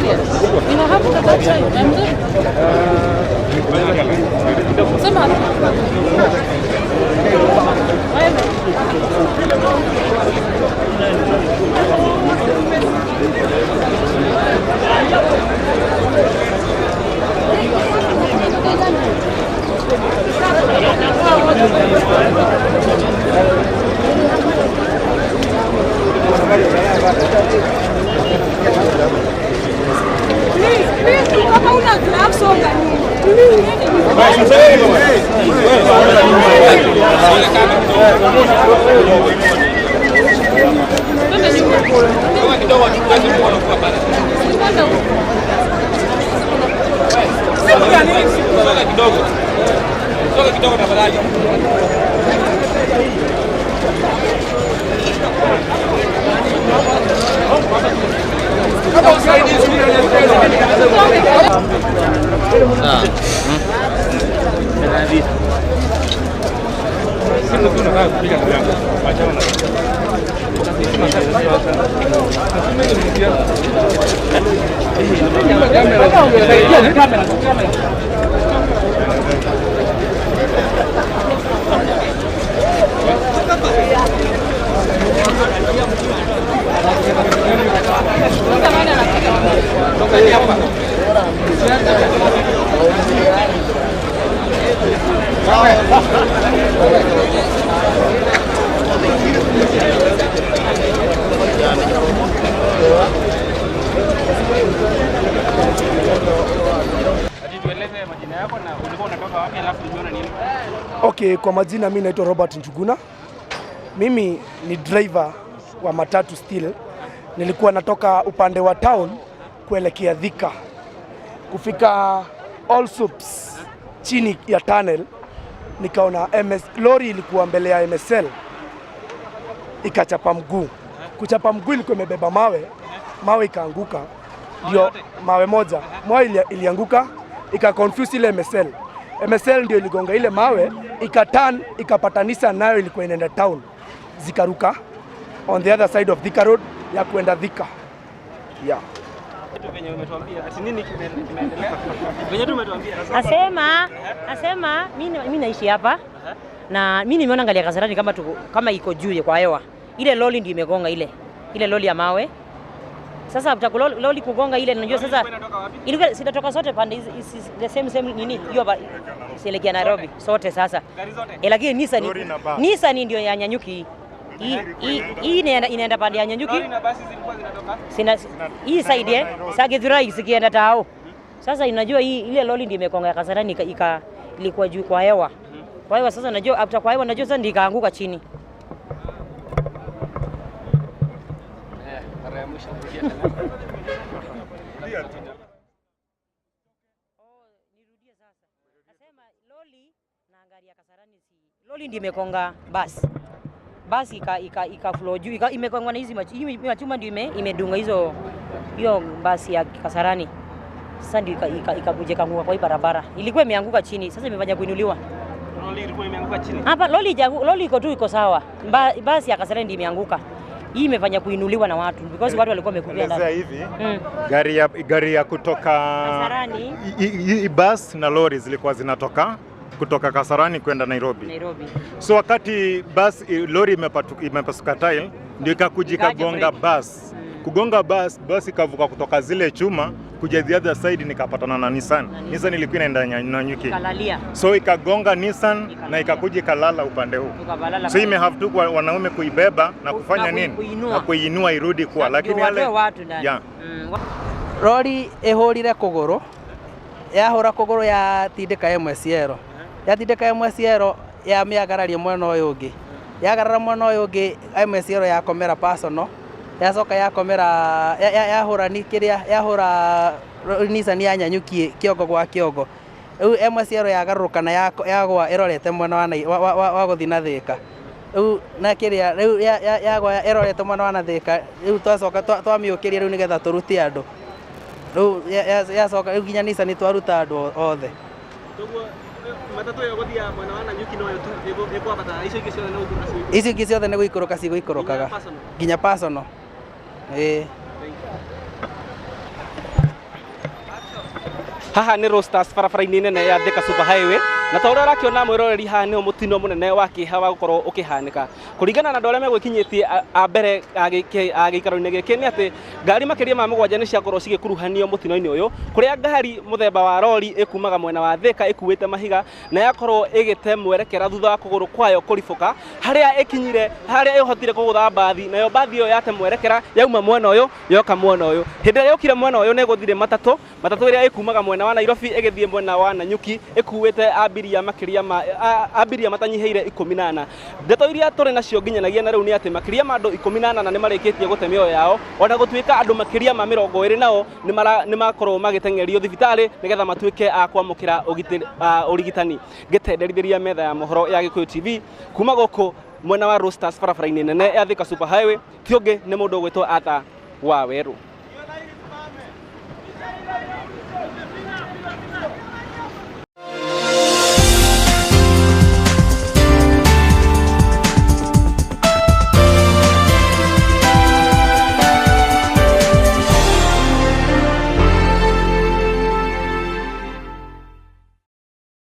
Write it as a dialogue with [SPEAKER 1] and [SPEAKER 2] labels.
[SPEAKER 1] Yes. You know, have the website. I'm good. Somehow. Please, hauna grab soga.
[SPEAKER 2] Okay, kwa majina mimi naitwa Robert Njuguna. Mimi ni driver wa matatu still. Nilikuwa natoka upande wa town kuelekea Thika. Kufika Allsops chini ya tunnel nikaona lori ilikuwa mbele ya MSL ikachapa mguu. Kuchapa mguu ilikuwa imebeba mawe ikaanguka. Ndio mawe moja. Mawe ilianguka ikaconfuse ile MSL ndio iligonga ile mawe, ikaturn ikapatanisha nayo ilikuwa inaenda town. Zikaruka on the other side of Thika Road ya kuenda Thika. Yeah.
[SPEAKER 3] Venye umetuambia ati nini kimeendelea? Venye tu umetuambia
[SPEAKER 4] Asema mimi naishi hapa na mimi nimeona angalia Kasarani kama iko juu kwa hewa. Ile loli ndio imegonga ile loli ya mawe. Sasa after loli kugonga ile unajua sasa ilikuwa sitatoka sote pande hizi the same nini hiyo sielekea Nairobi sote sasa. Lakini Nissan ndio ya Nyanyuki. Hii inaenda pande ya Nyanyuki.
[SPEAKER 3] Lori na basi zilikuwa zinatoka?
[SPEAKER 4] Hii side Sagithurai sikienda tao. Sasa unajua ile loli ndio imekonga Kasarani ilikuwa juu kwa hewa. Kwa hiyo sasa unajua after kwa hewa unajua sasa ndio ikaanguka chini. Loli ndio imekonga basi ikaflow juu imekongwa na hizi machuma ndio imedunga hiyo basi ya Kasarani. Sasa ndio ikakuja kanguka kwa hii barabara. Ilikuwa imeanguka chini, sasa imefanya kuinuliwa.
[SPEAKER 3] Loli ilikuwa imeanguka chini.
[SPEAKER 4] Hapa loli iko sawa. Basi ya Kasarani ndio imeanguka. Hii imefanya kuinuliwa na watu because watu walikuwa wamekubia ndani.
[SPEAKER 5] Hivi gari ya kutoka
[SPEAKER 4] Kasarani,
[SPEAKER 5] bus na lori zilikuwa zinatoka kutoka Kasarani kwenda Nairobi. So wakati lori imepasuka tile ndio ikakujika gonga bus. Kugonga bus ikavuka kutoka zile chuma kuja the other side nikapatana na Nissan. Nissan ilikuwa inaenda Nyanyuki. So ikagonga Nissan na ikakuja kalala upande huu. So ime have to wanaume kuibeba na kufanya nini? Na kuinua irudi kwa lakini wale yeah.
[SPEAKER 6] Lori ehorire kuguru. Yahora kuguru ya tindika MSL. Ya tindika MSL ya miagararia mwena uyu ungi. Yagarara mwena uyu ungi MSL ya komera personal. Yacoka yakomera yahura nikiria yahura Nissan ya Nyanyuki kiongo gwa kiongo. Riu MSL yagaruka na yagwa irorete mwena wa guthina Thika. Riu na kiria riu yagwa irorete mwena wa Thika. Riu twacoka twamiukiria riu nigetha turuti andu. Riu yacoka riu ginya Nissan twaruta andu othe.
[SPEAKER 3] Matatu yo guthia mwena wa Nyanyuki no yo tu iko bata icio ingĩ ciothe no guikũrũka
[SPEAKER 6] icio ingĩ ciothe nĩ guikũrũka cigũikũrũkaga nginya personal.
[SPEAKER 3] haha nĩ Roasters barabara-inĩ nene ya Thika Super Highway na ta ũrĩa ũrakĩona mwĩroreri haha nĩ mũtino mũnene wa kĩeha wa gũkorwo ũkĩhanĩka kũringana na andũ arĩa megwĩkinyĩtie a mbere gĩikaro-inĩ gĩkĩ nĩ atĩ ngari makĩria ma mũgwanja nĩ ciakorwo cigĩkuruhanio mũtino-inĩ ũyũ kũrĩa ngari mũthemba wa lori ĩkumaga mwena wa Thika ĩkuĩte mahiga na yakorwo ĩgĩte mwerekera thutha wa kũgũrũ kwayo kũribũka harĩa ĩkinyire harĩa ĩhotire kũgũtha mbathi nayo mbathi ĩyo yate mwerekera yauma mwena ũyũ yoka mwena ũyũ hĩndĩ ĩrĩa yokire mwena ũyũ nĩ gũthire matatũ ĩrĩa ĩkumaga mwena wa Nairobi ĩgĩthiĩ mwena wa Nanyuki ĩkuĩte abiria matanyihĩire 14 ndeto iria tũrĩ nacio nginyanagia na rĩu nĩ atĩ makĩria ma andũ 18 nĩ marĩkĩtie gũte mĩoyo yao ona gũtuĩka andũ makĩria ma 20 nao nĩ makorwo magĩteng'erio thibitarĩ nĩgetha matuĩke a kwamũkĩra ũrigitani ngĩtenderithĩria metha ya mohoro ya Gĩkũyũ TV kuma gũkũ mwena wa Roasters barabara-inĩ nene ya Thika Super Highway ti ũngĩ nĩ mũndũ ũgwĩtwo Arthur Waweru.